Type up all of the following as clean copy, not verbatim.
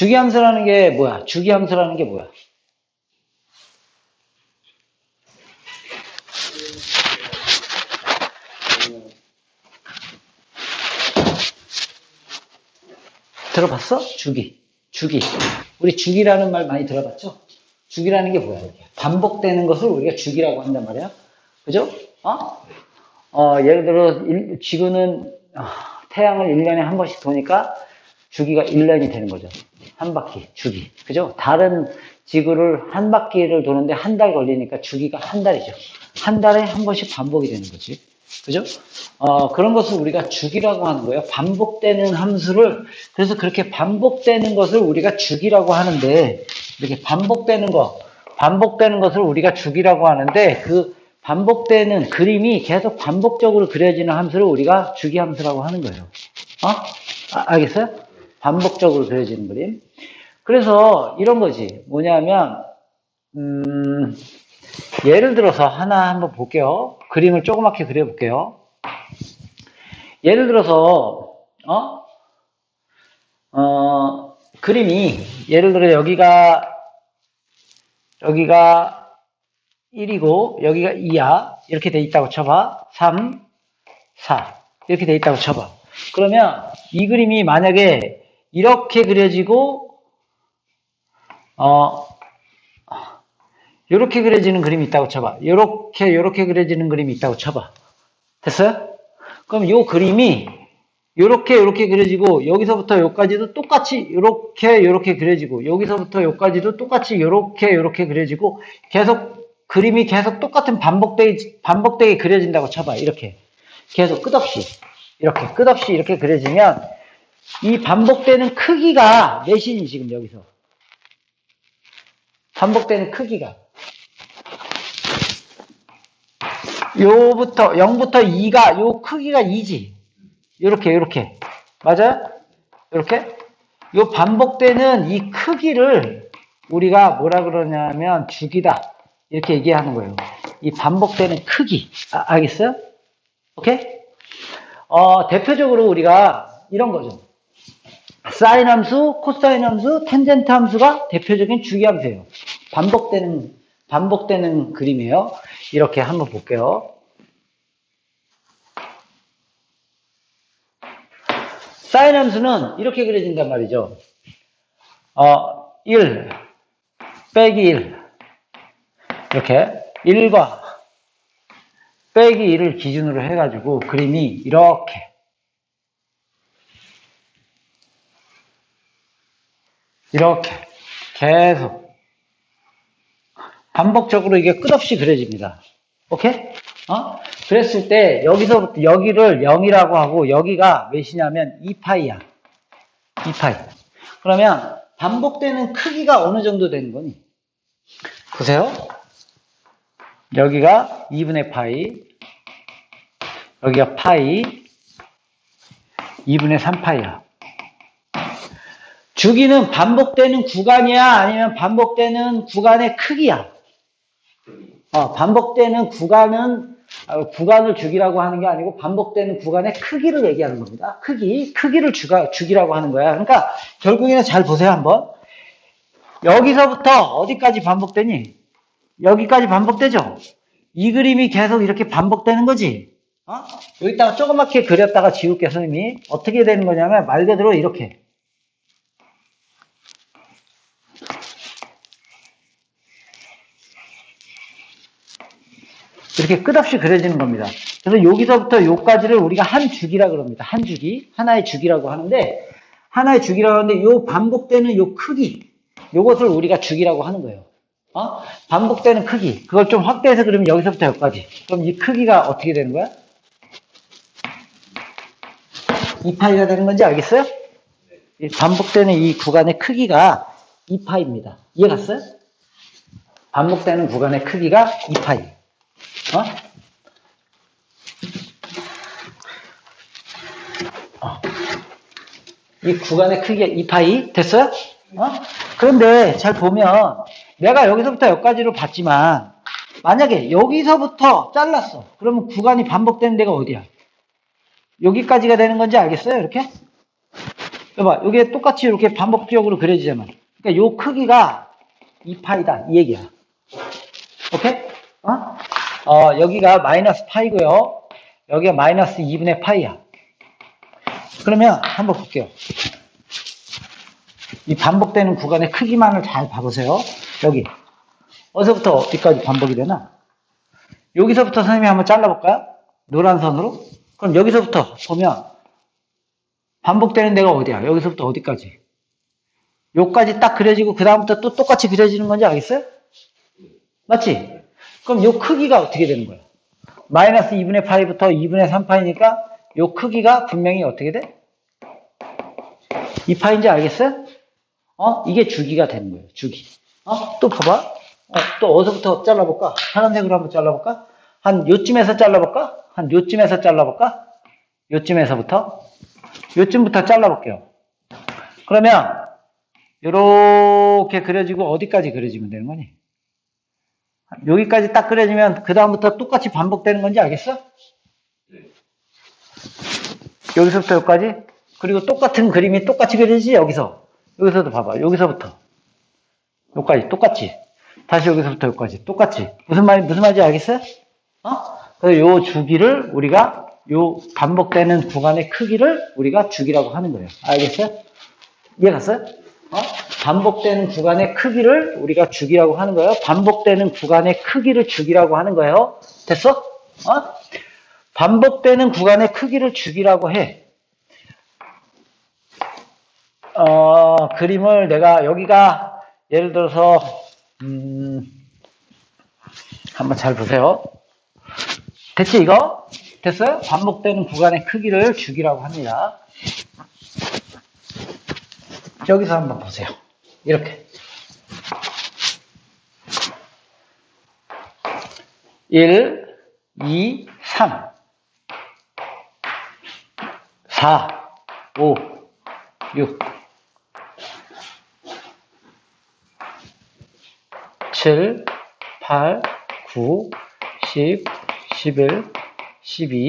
주기함수라는 게 뭐야? 주기함수라는 게 뭐야? 들어봤어? 주기. 우리 주기라는 말 많이 들어봤죠? 주기라는 게 뭐야? 반복되는 것을 우리가 주기라고 한단 말이야. 그죠? 예를 들어, 지구는 태양을 1년에 한 번씩 도니까 주기가 1년이 되는 거죠. 한 바퀴, 주기. 그죠? 다른 지구를 한 바퀴를 도는데 한 달 걸리니까 주기가 한 달이죠. 한 달에 한 번씩 반복이 되는 거지. 그죠? 그런 것을 우리가 주기라고 하는 거예요. 반복되는 함수를, 그래서 그렇게 반복되는 것을 우리가 주기라고 하는데, 이렇게 반복되는 것을 우리가 주기라고 하는데, 그 반복되는 그림이 계속 반복적으로 그려지는 함수를 우리가 주기함수라고 하는 거예요. 알겠어요? 반복적으로 그려지는 그림. 그래서 이런 거지. 뭐냐면, 예를 들어서 하나 한번 볼게요. 그림을 조그맣게 그려볼게요. 예를 들어서, 그림이, 예를 들어 여기가 1이고, 여기가 2야. 이렇게 돼 있다고 쳐봐. 3, 4. 이렇게 돼 있다고 쳐봐. 그러면 이 그림이 만약에 이렇게 그려지고, 요렇게 그려지는 그림이 있다고 쳐봐. 요렇게 그려지는 그림이 있다고 쳐봐. 됐어요? 그럼 요 그림이 요렇게 그려지고 여기서부터 여기까지도 똑같이 요렇게 그려지고 여기서부터 여기까지도 똑같이 요렇게 그려지고 그림이 계속 똑같은 반복되게 그려진다고 쳐봐. 이렇게 계속 끝없이 이렇게 그려지면 이 반복되는 크기가 몇이니 지금 여기서 반복되는 크기가 0부터 2가 요 크기가 2지. 요렇게. 맞아요? 요렇게. 요 반복되는 이 크기를 우리가 뭐라 그러냐면 주기다. 이렇게 얘기하는 거예요. 이 반복되는 크기. 알겠어요? 오케이? 대표적으로 우리가 이런 거죠. 사인 함수, 코사인 함수, 탄젠트 함수가 대표적인 주기함수예요. 반복되는 그림이에요. 이렇게 한번 볼게요. 사인 함수는 이렇게 그려진단 말이죠. 1 빼기 1 이렇게 1과 빼기 1을 기준으로 해가지고 그림이 이렇게 계속 반복적으로 이게 끝없이 그려집니다. 오케이? 그랬을 때 여기서부터 여기를 0이라고 하고 여기가 몇이냐면 2파이야. 2파이. 그러면 반복되는 크기가 어느 정도 되는 거니? 보세요. 여기가 2분의 파이, 여기가 파이, 2분의 3파이야. 주기는 반복되는 구간이야? 아니면 반복되는 구간의 크기야? 반복되는 구간을 주기라고 하는 게 아니고 반복되는 구간의 크기를 얘기하는 겁니다. 크기를 주기라고 하는 거야. 그러니까 결국에는 잘 보세요 한번. 여기서부터 어디까지 반복되니? 여기까지 반복되죠? 이 그림이 계속 이렇게 반복되는 거지. 여기다가 조그맣게 그렸다가 지울게 선생님이. 어떻게 되는 거냐면 말 그대로 이렇게. 이렇게 끝없이 그려지는 겁니다. 그래서 여기서부터 여기까지를 우리가 한 주기라 그럽니다. 한 주기. 하나의 주기라고 하는데, 요 반복되는 요 크기, 요것을 우리가 주기라고 하는 거예요. 반복되는 크기. 그걸 좀 확대해서 그러면 여기서부터 여기까지. 그럼 이 크기가 어떻게 되는 거야? 2파이가 되는 건지 알겠어요? 반복되는 이 구간의 크기가 2파입니다. 이해 갔어요? 반복되는 구간의 크기가 2파이. 이 구간의 크기가 2파이 됐어요? 그런데 잘 보면 내가 여기서부터 여기까지로 봤지만 만약에 여기서부터 잘랐어. 그러면 구간이 반복되는 데가 어디야? 여기까지가 되는 건지 알겠어요? 이렇게? 봐봐, 이게 똑같이 이렇게 반복적으로 그려지잖아. 그러니까 요 크기가 2파이다. 이 얘기야. 오케이? 여기가 마이너스 파이고요. 여기가 마이너스 2분의 파이야. 그러면 한번 볼게요. 이 반복되는 구간의 크기만을 잘 봐보세요. 여기. 어디서부터 어디까지 반복이 되나? 여기서부터 선생님이 한번 잘라볼까요? 노란 선으로. 그럼 여기서부터 보면 반복되는 데가 어디야? 여기서부터 어디까지? 요까지 딱 그려지고 그 다음부터 또 똑같이 그려지는 건지 알겠어요? 맞지? 그럼 요 크기가 어떻게 되는 거야? 마이너스 2분의 파이부터 2분의 3파이니까 요 크기가 분명히 어떻게 돼? 2파인지 알겠어요? 이게 주기가 되는 거예요. 주기. 또 봐봐. 또 어디서부터 잘라볼까? 파란색으로 한번 잘라볼까? 한 요쯤에서 잘라볼까? 한 요쯤에서 잘라볼까? 요쯤에서부터? 요쯤부터 잘라볼게요. 그러면 요렇게 그려지고 어디까지 그려지면 되는 거니? 여기까지 딱 그려지면 그 다음부터 똑같이 반복되는 건지 알겠어? 여기서부터 여기까지? 그리고 똑같은 그림이 똑같이 그려지지 여기서. 여기서도 봐봐. 여기서부터 여기까지 똑같이. 다시 여기서부터 여기까지 똑같이. 무슨 말인지 알겠어요? 그래서 요 주기를 우리가 요 반복되는 구간의 크기를 우리가 주기라고 하는 거예요. 알겠어요? 이해 갔어요? 반복되는 구간의 크기를 우리가 주기라고 하는 거예요. 반복되는 구간의 크기를 주기라고 하는 거예요. 됐어? 반복되는 구간의 크기를 주기라고 해. 그림을 내가 여기가 예를 들어서 한번 잘 보세요. 됐지 이거? 됐어요? 반복되는 구간의 크기를 주기라고 합니다. 여기서 한번 보세요. 이렇게 1, 2, 3 4, 5, 6 7, 8, 9, 10, 11, 12,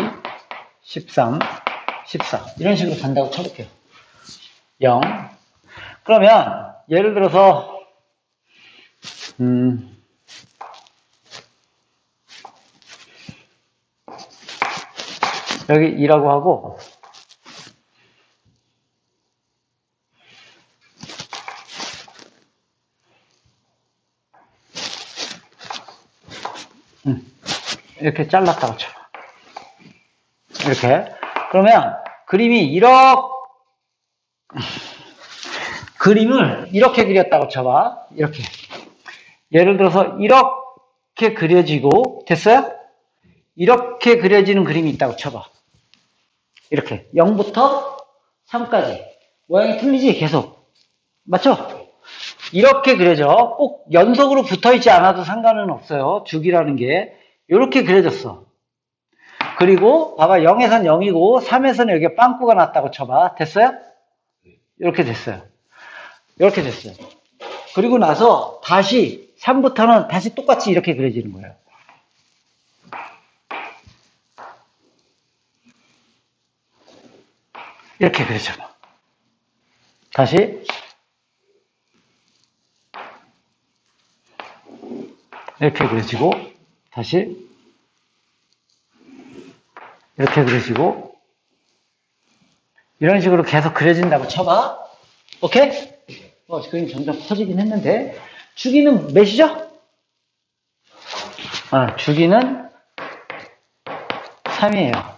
13, 14 이런 식으로 간다고 쳐볼게요. 0 그러면 예를 들어서 여기 2라고 하고 이렇게 잘랐다고 쳐. 이렇게. 그러면 그림을 이렇게 그렸다고 쳐봐. 이렇게. 예를 들어서 이렇게 그려지고 됐어요? 이렇게 그려지는 그림이 있다고 쳐봐. 이렇게 0부터 3까지 모양이 틀리지 계속. 맞죠? 이렇게 그려져. 꼭 연속으로 붙어있지 않아도 상관은 없어요. 주기라는 게 이렇게 그려졌어. 그리고 봐봐 0에선 0이고 3에서는 여기에 빵꾸가 났다고 쳐봐. 됐어요? 이렇게 됐어요. 이렇게 됐어요. 그리고 나서 다시 3부터는 다시 똑같이 이렇게 그려지는 거예요. 이렇게 그려져. 다시 이렇게 그려지고 다시 이렇게 그려지고 이런 식으로 계속 그려진다고 쳐봐. 오케이? 그림 점점 커지긴 했는데 주기는 몇이죠? 주기는 3이에요.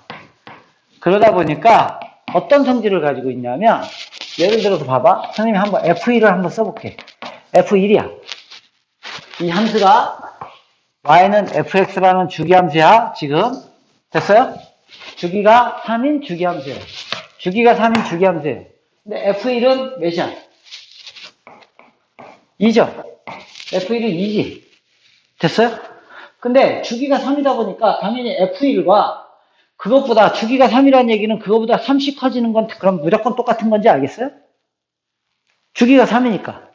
그러다 보니까 어떤 성질을 가지고 있냐면 예를 들어서 봐봐. 선생님이 한번 F1을 한번 써볼게. F1이야. 이 함수가 y는 fx라는 주기함수야. 지금 됐어요? 주기가 3인 주기함수예요. 주기가 3인 주기함수예요. 근데 F1은 몇이야? 2죠? F1은 2지. 됐어요? 근데 주기가 3이다 보니까 당연히 F1과 그것보다 주기가 3이라는 얘기는 그것보다 3씩 커지는 건 그럼 무조건 똑같은 건지 알겠어요? 주기가 3이니까.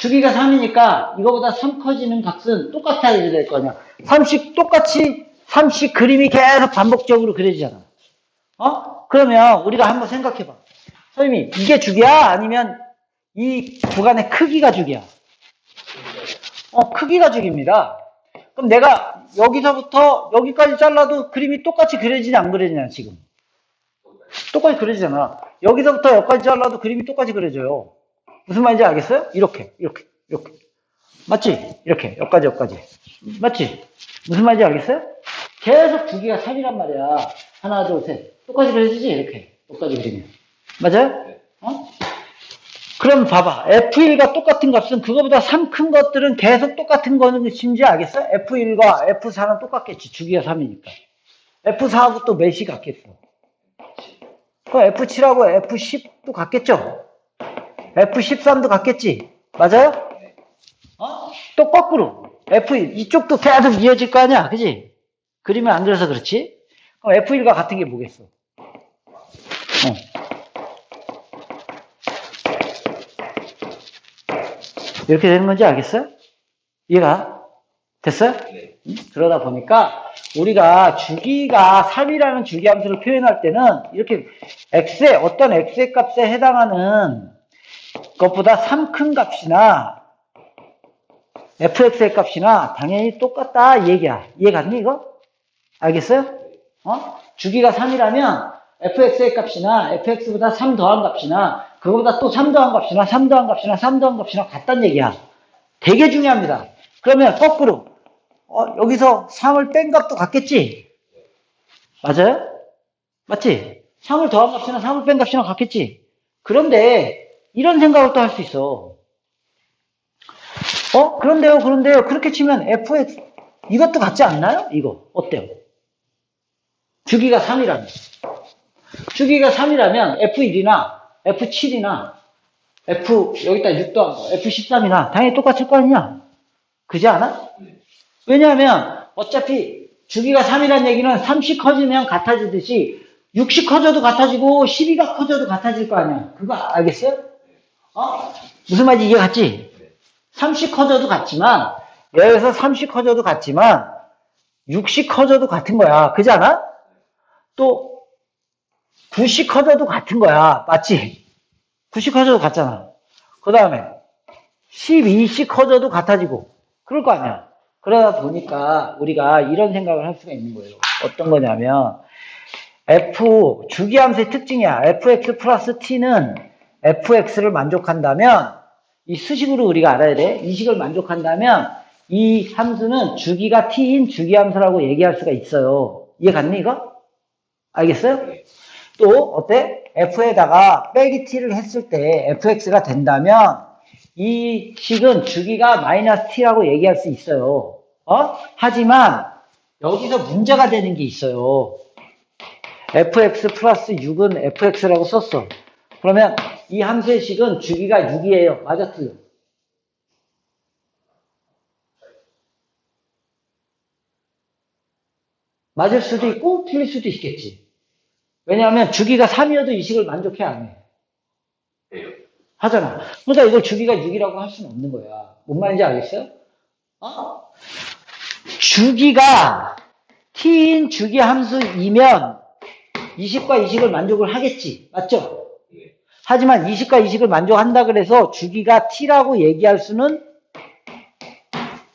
주기가 3이니까 이거보다 3 커지는 값은 똑같아야 될 거냐. 3씩 똑같이 3씩 그림이 계속 반복적으로 그려지잖아. 그러면 우리가 한번 생각해봐. 선생님이 이게 주기야? 아니면 이 구간의 크기가 주기야? 크기가 주기입니다. 그럼 내가 여기서부터 여기까지 잘라도 그림이 똑같이 그려지냐 안 그려지냐 지금? 똑같이 그려지잖아. 여기서부터 여기까지 잘라도 그림이 똑같이 그려져요. 무슨 말인지 알겠어요? 이렇게. 맞지? 이렇게 여기까지. 맞지? 무슨 말인지 알겠어요? 계속 주기가 3이란 말이야. 하나, 둘, 셋. 똑같이 그려지지? 이렇게. 여기까지 그리면. 맞아요? 그럼 봐봐. F1과 똑같은 값은 그거보다 3 큰 것들은 계속 똑같은 거는 심지 알겠어? F1과 F4는 똑같겠지. 주기가 3이니까. F4하고 또 몇이 같겠어? 그럼 F7하고 F10도 같겠죠? F13도 같겠지? 맞아요? 또 거꾸로. F1, 이쪽도 계속 이어질 거 아니야? 그지? 그림을 안 그려서 그렇지? 그럼 F1과 같은 게 뭐겠어? 이렇게 되는 건지 알겠어요? 이해가 됐어요? 그러다 보니까 우리가 주기가 3이라는 주기함수를 표현할 때는 이렇게 x의 어떤 x의 값에 해당하는 것보다 3 큰 값이나 fx의 값이나 당연히 똑같다 이 얘기야. 이해 갔니 이거? 알겠어요? 주기가 3이라면 fx의 값이나 fx보다 3 더한 값이나 그거보다 또 3 더한 값이나 3 더한 값이나 3 더한 값이나 같다는 얘기야. 되게 중요합니다. 그러면 거꾸로 여기서 3을 뺀 값도 같겠지? 맞아요? 맞지? 3을 더한 값이나 3을 뺀 값이나 같겠지? 그런데 이런 생각을 또 할 수 있어. 그런데요. 그렇게 치면 fx 이것도 같지 않나요? 이거 어때요? 주기가 3이라면 F1이나 F7이나 여기다 6 더한 거 F13이나 당연히 똑같을 거 아니냐? 그지 않아? 왜냐하면 어차피 주기가 3이라는 얘기는 3씩 커지면 같아지듯이 6씩 커져도 같아지고 12가 커져도 같아질 거 아니야. 그거 알겠어요? 무슨 말인지 이해 갔지? 3씩 커져도 같지만 여기서 3씩 커져도 같지만 6씩 커져도 같은 거야. 그지 않아? 또 9씩 커져도 같은 거야. 맞지? 9씩 커져도 같잖아. 그 다음에 12씩 커져도 같아지고 그럴 거 아니야. 그러다 보니까 우리가 이런 생각을 할 수가 있는 거예요. 어떤 거냐면 주기함수의 특징이야. fx 플러스 t는 fx를 만족한다면 이 수식으로 우리가 알아야 돼. 이 식을 만족한다면 이 함수는 주기가 t인 주기함수라고 얘기할 수가 있어요. 이해 갔니 이거? 알겠어요? 또 어때? f에다가 빼기 t를 했을 때 fx가 된다면 이 식은 주기가 마이너스 t라고 얘기할 수 있어요. 하지만 여기서 문제가 되는 게 있어요. fx 플러스 6은 fx라고 썼어. 그러면 이 함수의 식은 주기가 6이에요. 맞아, 틀려? 맞을 수도 있고 틀릴 수도 있겠지. 왜냐하면 주기가 3이어도 이 식을 만족해 안 해? 하잖아. 그러니까 이걸 주기가 6이라고 할 수는 없는 거야. 뭔 말인지 알겠어요? 주기가 t인 주기 함수이면 이식과 이식을 만족을 하겠지. 맞죠? 하지만 이식과 이식을 만족한다 그래서 주기가 t라고 얘기할 수는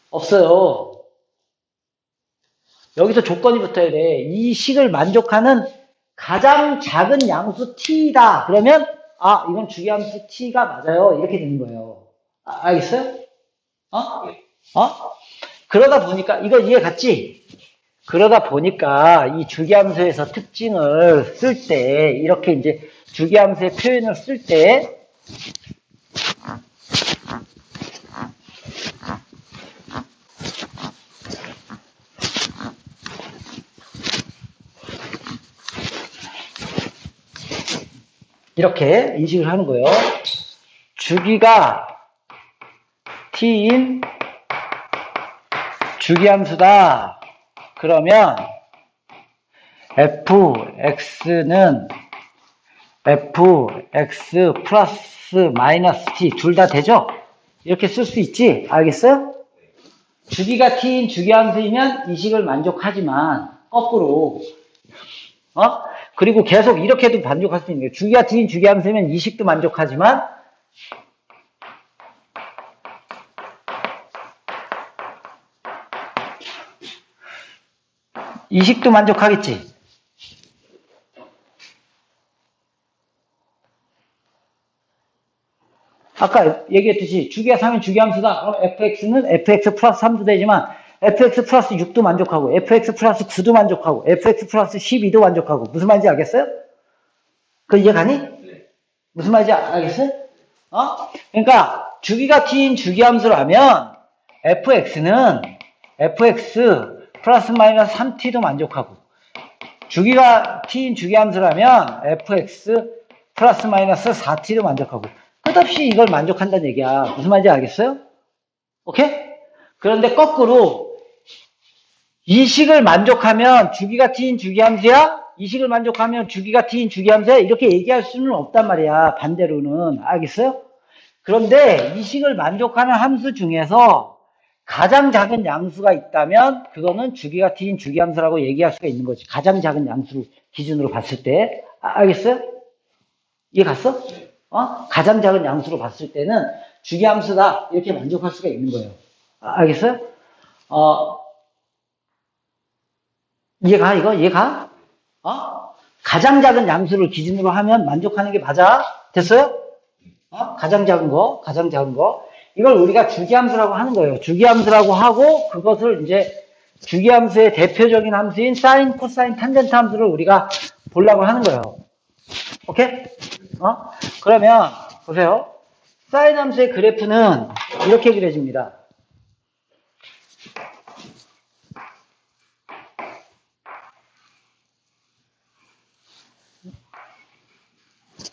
없어요. 여기서 조건이 붙어야 돼. 이 식을 만족하는 가장 작은 양수 t다. 그러면 이건 주기함수 t가 맞아요. 이렇게 되는 거예요. 알겠어요? 그러다 보니까 이거 이해 갔지? 그러다 보니까 이 주기함수에서 특징을 쓸 때 이렇게 이제 주기함수의 표현을 쓸 때 이렇게 인식을 하는 거예요. 주기가 t인 주기함수다. 그러면 fx는 fx 플러스 마이너스 t 둘 다 되죠? 이렇게 쓸 수 있지? 알겠어요? 주기가 t인 주기함수이면 이 식을 만족하지만 거꾸로 그리고 계속 이렇게도 만족할 수 있는 거예요. 주기가 T인 주기함수면 이식도 만족하지만 이식도 만족하겠지. 아까 얘기했듯이 주기가 3인 주기함수다. 그럼 fx는 fx 플러스 3도 되지만 fx 플러스 6도 만족하고 fx 플러스 9도 만족하고 fx 플러스 12도 만족하고. 무슨 말인지 알겠어요? 그 이해 가니? 무슨 말인지 알겠어요? 그러니까 주기가 t인 주기함수라면 fx는 fx 플러스 마이너스 3t도 만족하고, 주기가 t인 주기함수라면 fx 플러스 마이너스 4t도 만족하고, 끝없이 이걸 만족한다는 얘기야. 무슨 말인지 알겠어요? 오케이? 그런데 거꾸로 이식을 만족하면 주기가 t인 주기함수야? 이식을 만족하면 주기가 t인 주기함수야? 이렇게 얘기할 수는 없단 말이야. 반대로는. 알겠어요? 그런데 이식을 만족하는 함수 중에서 가장 작은 양수가 있다면 그거는 주기가 t인 주기함수라고 얘기할 수가 있는 거지. 가장 작은 양수를 기준으로 봤을 때. 알겠어요? 이해 갔어? 가장 작은 양수로 봤을 때는 주기함수다 이렇게 만족할 수가 있는 거예요. 알겠어요? 이해가? 이거? 이해가? 가장 작은 양수를 기준으로 하면 만족하는 게 맞아? 됐어요? 가장 작은 거, 가장 작은 거. 이걸 우리가 주기함수라고 하는 거예요. 주기함수라고 하고, 그것을 이제 주기함수의 대표적인 함수인 사인, 코사인, 탄젠트 함수를 우리가 보려고 하는 거예요. 오케이? 그러면, 보세요. 사인 함수의 그래프는 이렇게 그려집니다.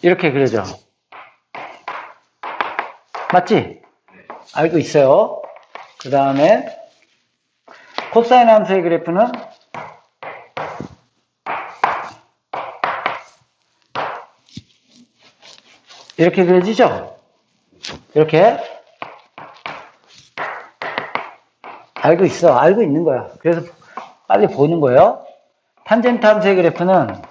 이렇게 그려져. 맞지? 알고 있어요. 그 다음에 코사인 함수의 그래프는 이렇게 그려지죠? 이렇게 알고 있어. 알고 있는 거야. 그래서 빨리 보는 거예요. 탄젠트 함수의 그래프는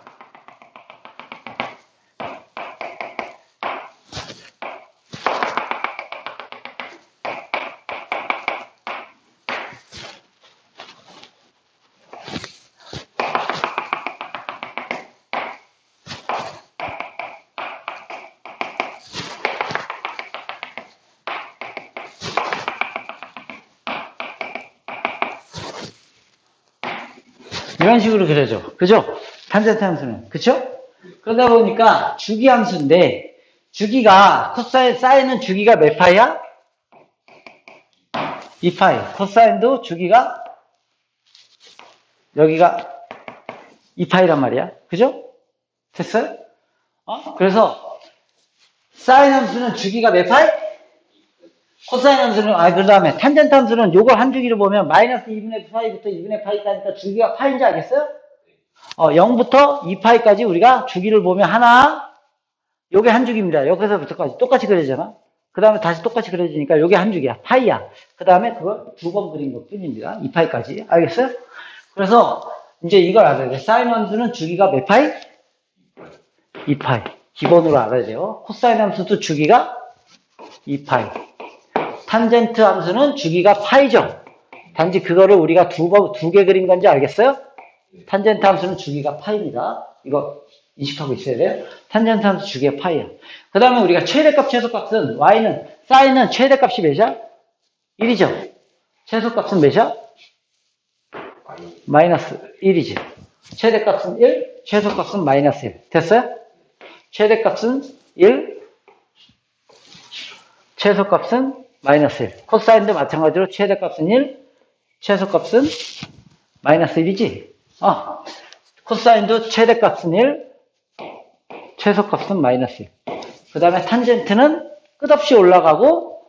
이런 식으로 그려져. 그죠? 탄젠트 함수는. 그쵸? 그러다 보니까 주기 함수인데, 주기가, 사인은 주기가 몇 파이야? 2파이. 코사인도 주기가, 여기가 2파이란 말이야. 그죠? 됐어요? 그래서, 사인 함수는 주기가 몇 파이? 코사인 함수는, 그 다음에 탄젠트 함수는 요걸 한 주기로 보면 마이너스 2분의 파이부터 2분의 파이까지니까 주기가 파인지 알겠어요? 0부터 2파이까지 우리가 주기를 보면 하나, 요게 한 주기입니다. 여기서부터까지 똑같이 그려지잖아. 그 다음에 다시 똑같이 그려지니까 요게 한 주기야. 파이야. 그 다음에 그걸 두 번 그린 것 뿐입니다. 2파이까지. 알겠어요? 그래서 이제 이걸 알아야 돼. 사인 함수는 주기가 몇 파이? 2파이. 기본으로 알아야 돼요. 코사인 함수도 주기가 2파이. 탄젠트 함수는 주기가 파이죠. 단지 그거를 우리가 두 개 그린 건지 알겠어요? 탄젠트 함수는 주기가 파이입니다. 이거 인식하고 있어야 돼요. 탄젠트 함수 주기가 파이야. 그 다음에 우리가 최대값, 최소값은 y는, 사인은 최대값이 몇이야? 1이죠. 최소값은 몇이야? 마이너스 1이지. 최대값은 1, 최소값은 마이너스 1. 됐어요? 최대값은 1, 최소값은 마이너스 1. 코사인도 마찬가지로 최대값은 1, 최소값은 마이너스 1이지. 코사인도 최대값은 1, 최소값은 마이너스 1. 그 다음에 탄젠트는 끝없이 올라가고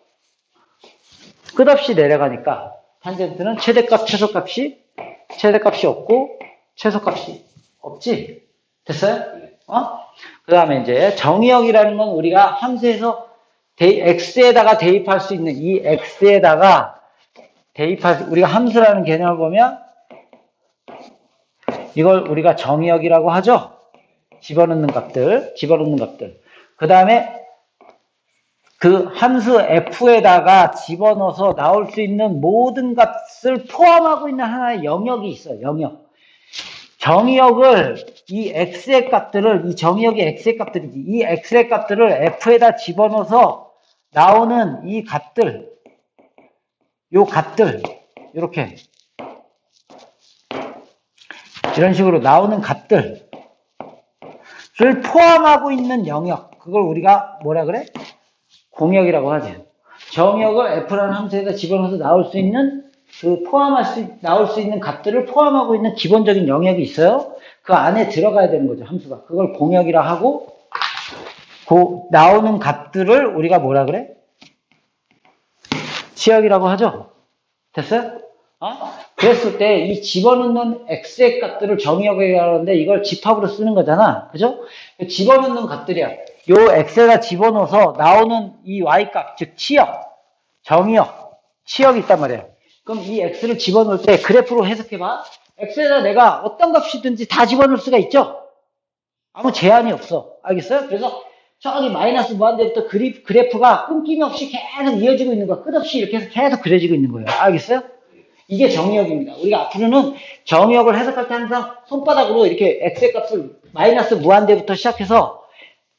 끝없이 내려가니까 탄젠트는 최대값, 최대값이 없고 최소값이 없지. 됐어요? 그 다음에 이제 정의역이라는 건 우리가 함수에서 x에다가 대입할 수 있는 이 x에다가 우리가 함수라는 개념을 보면 이걸 우리가 정의역이라고 하죠. 집어넣는 값들. 그 다음에 그 함수 f에다가 집어넣어서 나올 수 있는 모든 값을 포함하고 있는 하나의 영역이 있어요. 영역. 정의역을 이 x의 값들을 이 정의역이 x의 값들이지. 이 x의 값들을 f에다 집어넣어서 나오는 이 값들, 요 값들 이렇게 이런 식으로 나오는 값들을 포함하고 있는 영역, 그걸 우리가 뭐라 그래? 공역이라고 하죠. 정역을 f라는 함수에다 집어넣어서 나올 수 있는 나올 수 있는 값들을 포함하고 있는 기본적인 영역이 있어요. 그 안에 들어가야 되는 거죠, 함수가. 그걸 공역이라 하고, 그 나오는 값들을 우리가 뭐라 그래? 치역이라고 하죠. 됐어요? 그랬을 때 이 집어넣는 x의 값들을 정의역이라고 하는데 이걸 집합으로 쓰는 거잖아. 그죠? 집어넣는 값들이야. 요 x에다 집어넣어서 나오는 이 y값, 즉 치역, 정의역, 치역이 있단 말이야. 그럼 이 x를 집어넣을 때 그래프로 해석해봐. x에다 내가 어떤 값이든지 다 집어넣을 수가 있죠? 아무 제한이 없어. 알겠어요? 그래서 저기 마이너스 무한대부터 그래프가 끊김없이 계속 이어지고 있는 거야. 끝없이 이렇게 해서 계속 그려지고 있는 거예요. 알겠어요? 이게 정의역입니다. 우리가 앞으로는 정의역을 해석할 때 항상 손바닥으로 이렇게 x의 값을 마이너스 무한대부터 시작해서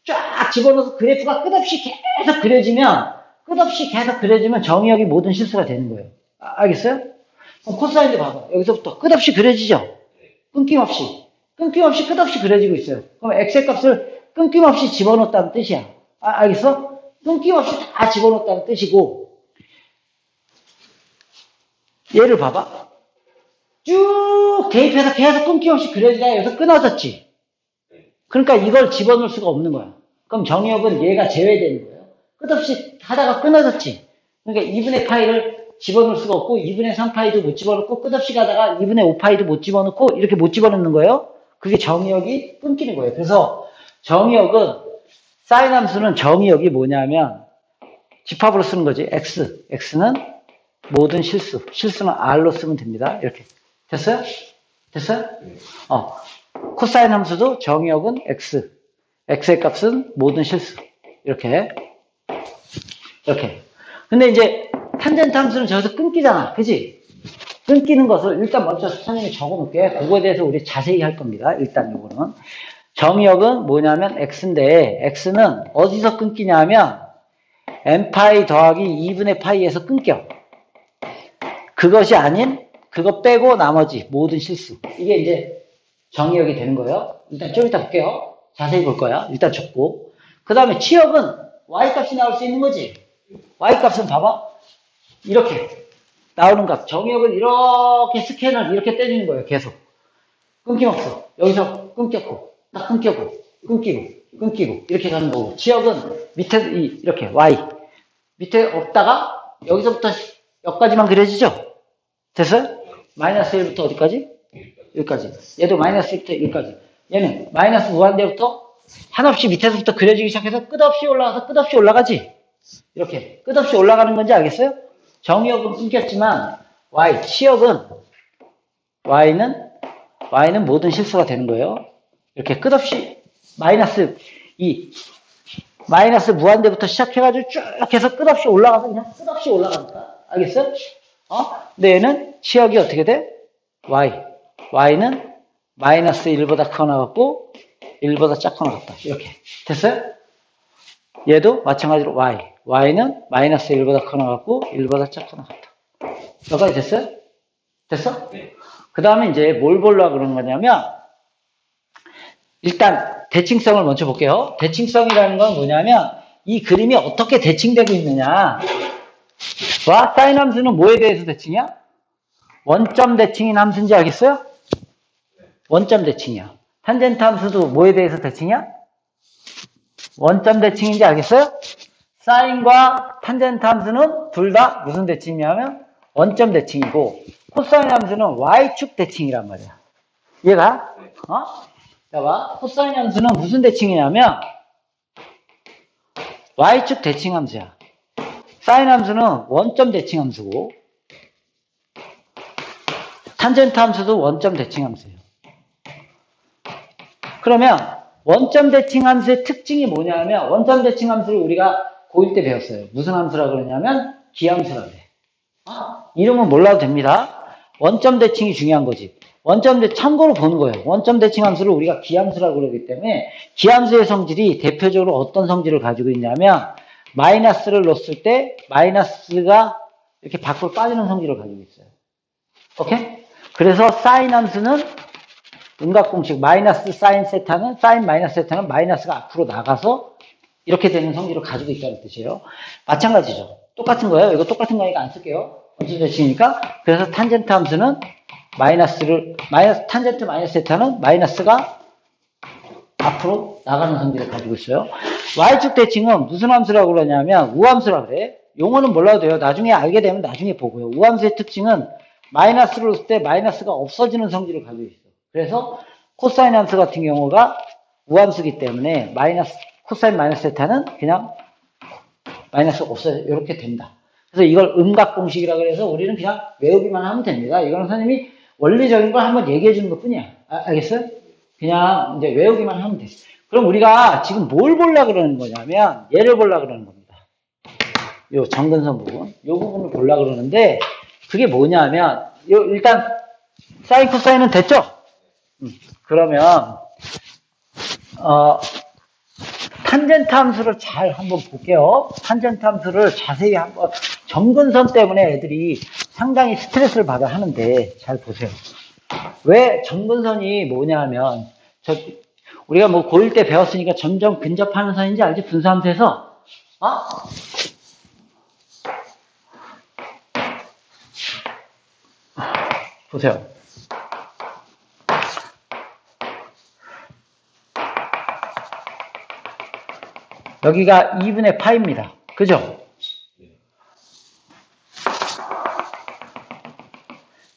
쫙 집어넣어서 그래프가 끝없이 계속 그려지면 정의역이 모든 실수가 되는 거예요. 알겠어요? 그럼 코사인도 봐봐. 여기서부터 끝없이 그려지죠? 끊김없이 끝없이 그려지고 있어요. 그럼 x의 값을 끊김없이 집어넣었다는 뜻이야. 알겠어? 끊김없이 다 집어넣었다는 뜻이고, 얘를 봐봐. 쭉 대입해서 계속 끊김없이 그려지다가 여기서 끊어졌지. 그러니까 이걸 집어넣을 수가 없는 거야. 그럼 정의역은 얘가 제외되는 거예요. 끝없이 하다가 끊어졌지. 그러니까 2분의 파이를 집어넣을 수가 없고 2분의 3파이도 못 집어넣고 끝없이 가다가 2분의 5파이도 못 집어넣고 이렇게 못 집어넣는 거예요. 그게 정의역이 끊기는 거예요. 그래서 정의역은 사인 함수는 정의역이 뭐냐면 집합으로 쓰는 거지. x는 모든 실수는 r로 쓰면 됩니다. 이렇게 됐어요? 코사인 함수도 정의역은 x의 값은 모든 실수 이렇게 근데 이제 탄젠트 함수는 저기서 끊기잖아. 그지? 끊기는 것을 일단 먼저 선생님이 적어놓을게. 그거에 대해서 우리 자세히 할 겁니다. 일단 요거는. 정의역은 뭐냐면 x인데 x는 어디서 끊기냐면 n파이 더하기 2분의 파이에서 끊겨. 그것이 아닌 그거 빼고 나머지 모든 실수. 이게 이제 정의역이 되는 거예요. 일단 좀 이따 볼게요. 자세히 볼 거야. 일단 적고. 그 다음에 치역은 y값이 나올 수 있는 거지. y값은 봐봐. 이렇게 나오는 값. 정의역은 이렇게 스캔을 이렇게 때리는 거예요. 계속. 끊김없어. 여기서 끊겼고, 딱 끊기고 이렇게 가는 거고. 치역은 밑에 이렇게 y. 밑에 없다가 여기서부터 여기까지만 그려지죠? 됐어요? 마이너스 1부터 어디까지? 여기까지. 얘도 마이너스 1부터 여기까지. 얘는 마이너스 무한대부터 한없이 밑에서부터 그려지기 시작해서 끝없이 올라가서 끝없이 올라가지? 이렇게 끝없이 올라가는 건지 알겠어요? 정의역은 끊겼지만 치역은 y는 모든 실수가 되는 거예요. 이렇게 끝없이 마이너스 무한대부터 시작해가지고 쭉 해서 끝없이 올라가서 그냥 끝없이 올라갑니다. 알겠어요? 근데 얘는 치역이 어떻게 돼? y는 마이너스 1보다 크거나 같고 1보다 작거나 같다. 이렇게 됐어요? 얘도 마찬가지로 y는 마이너스 1보다 크거나 같고 1보다 작거나 같다. 여기까지 됐어요? 됐어? 네. 그 다음에 이제 뭘 보려고 그런 거냐면 일단 대칭성을 먼저 볼게요. 대칭성이라는 건 뭐냐면 이 그림이 어떻게 대칭되고 있느냐. 사인 함수는 뭐에 대해서 대칭이야? 원점 대칭인 함수인지 알겠어요? 원점 대칭이야. 탄젠트 함수도 뭐에 대해서 대칭이야? 원점 대칭인지 알겠어요? 사인과 탄젠트 함수는 둘 다 무슨 대칭이냐면 원점 대칭이고 코사인 함수는 y축 대칭이란 말이야. 얘가 봐봐. 코사인 함수는 무슨 대칭이냐면 y축 대칭 함수야. 사인 함수는 원점 대칭 함수고 탄젠트 함수도 원점 대칭 함수예요. 그러면 원점 대칭 함수의 특징이 뭐냐면 원점 대칭 함수를 우리가 고1 때 배웠어요. 무슨 함수라 그러냐면 기함수라 그래. 이름은 몰라도 됩니다. 원점 대칭이 중요한 거지. 참고로 보는 거예요. 원점 대칭 함수를 우리가 기함수라고 그러기 때문에 기함수의 성질이 대표적으로 어떤 성질을 가지고 있냐면 마이너스를 넣었을 때 마이너스가 이렇게 밖으로 빠지는 성질을 가지고 있어요. 오케이? 그래서 사인 함수는 음각공식 마이너스 사인 세타는 사인 마이너스 세타는 마이너스가 앞으로 나가서 이렇게 되는 성질을 가지고 있다는 뜻이에요. 마찬가지죠. 똑같은 거예요. 이거 똑같은 거니까 안 쓸게요. 원점 대칭이니까. 그래서 탄젠트 함수는 탄젠트 마이너스 세타는 마이너스가 앞으로 나가는 성질을 가지고 있어요. Y축 대칭은 무슨 함수라고 그러냐면 우함수라고 그래. 용어는 몰라도 돼요. 나중에 알게 되면 나중에 보고요. 우함수의 특징은 마이너스를 넣을 때 마이너스가 없어지는 성질을 가지고 있어. 그래서 코사인 함수 같은 경우가 우함수기 때문에 코사인 마이너스 세타는 그냥 마이너스가 없어져. 이렇게 된다. 그래서 이걸 음각공식이라고 해서 우리는 그냥 외우기만 하면 됩니다. 이거는 선생님이 원리적인 걸 한번 얘기해 주는 것 뿐이야. 알겠어요? 그냥 이제 외우기만 하면 돼. 그럼 우리가 지금 뭘 보려고 그러는 거냐면 얘를 보려고 그러는 겁니다. 요 정근선 부분. 요 부분을 보려고 그러는데 그게 뭐냐면 일단 사인 코사인은 됐죠? 그러면 탄젠트 함수를 잘 한번 볼게요. 탄젠트 함수를 자세히 한번 점근선 때문에 애들이 상당히 스트레스를 받아 하는데 잘 보세요. 왜 점근선이 뭐냐면 우리가 뭐 고1 때 배웠으니까 점점 근접하는 선인지 알지? 분수함수에서 보세요. 여기가 2분의 파입니다. 그죠?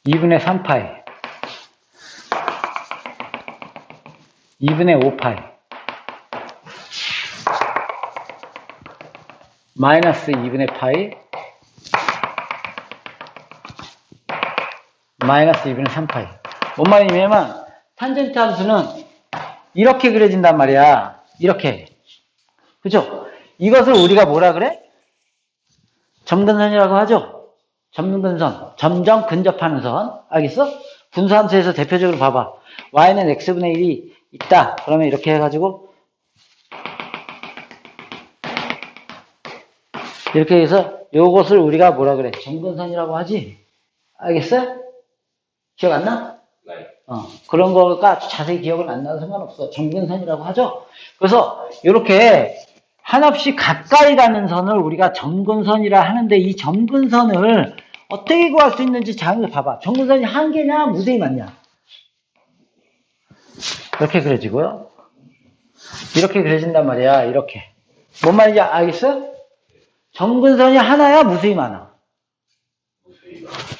2분의 3파이 2분의 5파이 마이너스 2분의 파이 마이너스 2분의 3파이 뭔 말이냐면 탄젠트 함수는 이렇게 그려진단 말이야. 이렇게. 그죠? 이것을 우리가 뭐라 그래? 점근선이라고 하죠? 점근선. 점점 근접하는 선. 알겠어? 분수함수에서 대표적으로 봐봐. y는 x분의 1이 있다. 그러면 이렇게 해가지고 이렇게 해서 요것을 우리가 뭐라 그래? 점근선이라고 하지? 알겠어요? 기억 안 나? 네. 그런 거가 자세히 기억은 안 나도 상관없어. 점근선이라고 하죠? 그래서 이렇게 한없이 가까이 가는 선을 우리가 점근선이라 하는데 이 점근선을 어떻게 구할 수 있는지 잘 봐봐. 점근선이 한 개냐 무수히 많냐? 이렇게 그려지고요. 이렇게 그려진단 말이야. 이렇게. 뭔 말인지 알겠어? 점근선이 하나야 무수히 많아?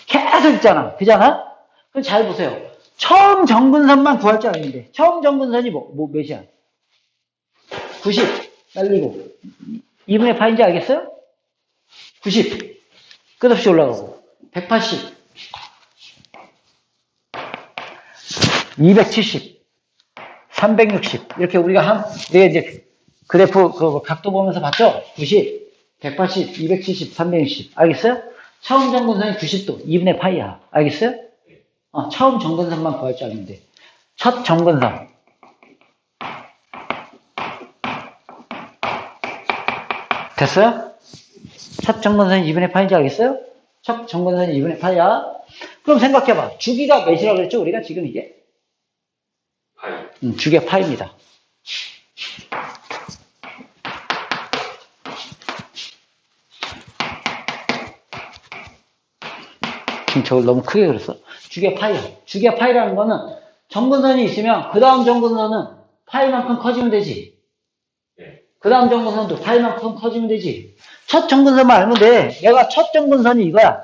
계속 있잖아. 그잖아? 그럼 잘 보세요. 처음 점근선만 구할 줄 아는데 처음 점근선이 몇이야? 90 날리고 2분의 파인지 알겠어요? 90 끝없이 올라가고 180 270 360 이렇게 우리가 이제 그래프 각도 보면서 봤죠? 90 180 270 360 알겠어요? 처음 점근선이 90도 2분의 파이야. 알겠어요? 처음 점근선만 구할 줄 아는데 첫 점근선 됐어요? 첫 점근선이 2분의 파인지 알겠어요? 첫 점근선이 2분의 파이야. 그럼 생각해봐. 주기가 몇이라고 그랬죠? 우리가 지금 이게? 파이. 주기가 파입니다. 지금 저걸 너무 크게 그렸어. 주기가 파이야. 주기가 파이라는 거는 점근선이 있으면 그 다음 점근선은 파이만큼 커지면 되지. 그 다음 점근선도 파이만큼 커지면 되지. 첫 점근선만 알면 돼. 내가 첫 점근선이 이거야.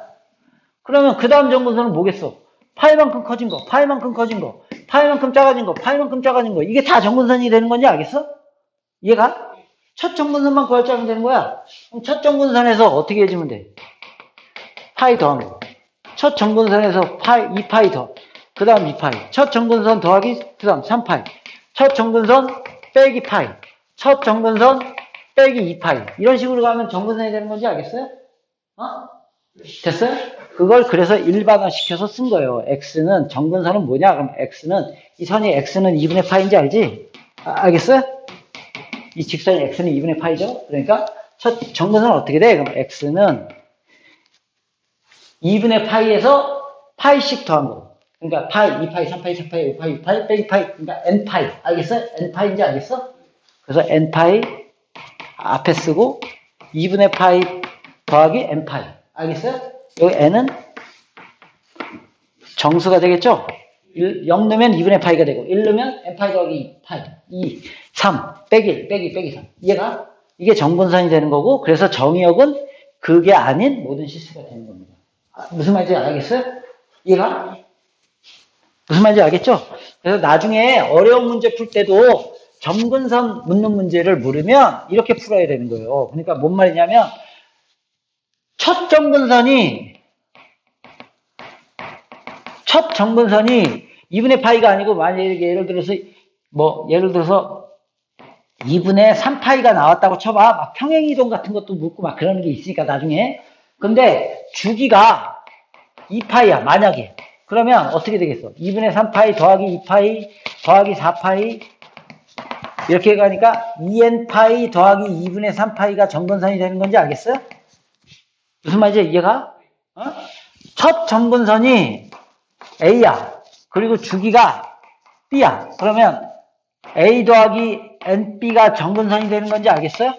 그러면 그 다음 점근선은 뭐겠어? 파이만큼 커진 거, 파이만큼 커진 거, 파이만큼 작아진 거, 파이만큼 작아진 거. 이게 다 점근선이 되는 건지 알겠어? 이해가? 첫 점근선만 구할 줄 알면 되는 거야. 그럼 첫 점근선에서 어떻게 해주면 돼? 파이 더하는 거. 첫 점근선에서 2파이 더. 그 다음 2파이. 첫 점근선 더하기, 그 다음 3파이. 첫 점근선 빼기 파이. 첫 정근선 빼기 2파이. 이런 식으로 가면 정근선이 되는 건지 알겠어요? 됐어요? 그걸 그래서 일반화 시켜서 쓴 거예요. x는, 정근선은 뭐냐? 그럼 x는, 이 선이 x는 2분의 파인지 알지? 알겠어요? 이 직선이 x는 2분의 파이죠? 그러니까 첫 정근선은 어떻게 돼? 그럼 x는 2분의 파이에서 파이씩 더한 거. 그러니까 파이, 2파이, 3파이, 4파이, 5파이, 6파이, 빼기 파이. 그러니까 n파이. 알겠어요? n파이인지 알겠어? 그래서 n파이 앞에 쓰고 2분의 파이 더하기 n파이. 알겠어요? 여기 n은 정수가 되겠죠? 0 넣으면 2분의 파이가 되고 1 넣으면 n파이 더하기 2파이. 2, 3, 빼기 1, 빼기 3. 이해가? 이게 정근선이 되는 거고 그래서 정의역은 그게 아닌 모든 실수가 되는 겁니다. 무슨 말인지 알겠어요? 이해가? 무슨 말인지 알겠죠? 그래서 나중에 어려운 문제 풀 때도 정근선 묻는 문제를 물으면 이렇게 풀어야 되는 거예요. 그러니까 뭔 말이냐면 첫 정근선이 2분의 파이가 아니고 만약에 예를 들어서 2분의 3파이가 나왔다고 쳐봐. 막 평행이동 같은 것도 묻고 막 그러는 게 있으니까 나중에. 근데 주기가 2파이야 만약에. 그러면 어떻게 되겠어? 2분의 3파이 더하기 2파이 더하기 4파이 이렇게 가니까 2n파이 더하기 2분의 3파이가 정근선이 되는 건지 알겠어요? 무슨 말인지 이해가? 첫 정근선이 A야. 그리고 주기가 B야. 그러면 A 더하기 NB가 정근선이 되는 건지 알겠어요?